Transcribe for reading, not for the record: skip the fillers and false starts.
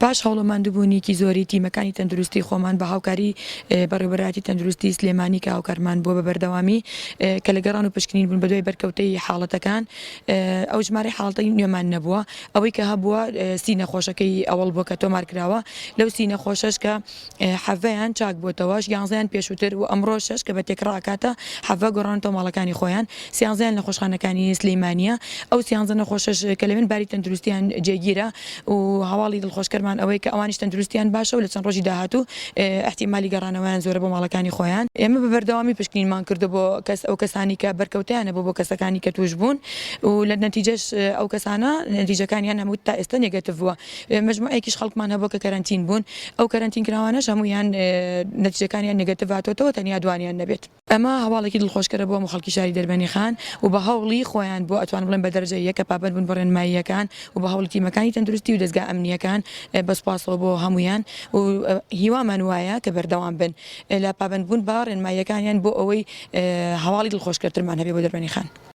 باش هەوڵەماندبوونیکی زۆری تیمەکانی تەندروستی خۆمان بە هاوکاری بەڕێوەبەراتی تەندروستی سلێمانی کە هاوکارمان بووە بە بەردەوامی کە لە گەڕان و پشکنین بوون بە دوای بەرکەوتەی حاڵەتەکان ئەو ژمارە حاڵەتی نوێمان نەبووە ئەوەی کە هەبووە سی نەخۆشەکەی ئەوڵ بووە کە تۆمار کراوە لەو سی نەخۆشەش کە حەڤەیان چاک بووەتەوەش یانزەیان پێشووتر و ئەمڕۆ شەش کە بە تێکڕاکاتە حەڤە گۆڕانەوە ماڵەکانی خۆیان سیانزەیان نەخۆشخانەکانی سلێمانیە ئەو سیانزە نەخۆشەش کە لەوێن باری تەندروستیان جێگیرە و هەواڵی دڵخۆشکەرمان ئەوەی کە ئەوانیش تەندروستیان باشە و لە چەند ڕۆژی داهاتوو احتیمالی گەڕانەوەیان زۆرە بۆ ماڵەکانی خۆیان ئێمە بە بەردەوامی پشکنینمان کردو بۆ ئەو کەسانی کە بەرکەوتیانە بۆ کەسەکانی کە توش بوون و لە نەتیجەش ئەو کەسانە نەتیجەکانیان هەموو تا ئێستا نێگەتیڤ بووە مەجموعەیەکیش خەڵکمان هەبوو کە کەرەنتین بوون ئەو کەرەنتین کراوانەش هەمویان نەتیجەکانیان نێگەتیڤ هاتووەتەوە تەنیا دوانیان نەبێت ئەمە هەواڵێکی دڵخۆشکەرە بۆ خەڵکی شاری دەربەندیخان و بە هەوڵی خۆیان بۆ ئەتوان بڵێن بە دەرەجە یەکە پابەر بوون بە ڕێنماییەکان و بە هەوڵی تیمەکانی تەندروستی و دەستگا ئەمنیەکان بەسپاسەوە بۆ هەمویان و هیوامان وایە کە بەردەوام بن لە پابەندبوون بە ڕێنماییەکانیان بۆ ئەوەی هەواڵی دڵخۆشکەرترمان هەبێ بۆ دەربەندیخان.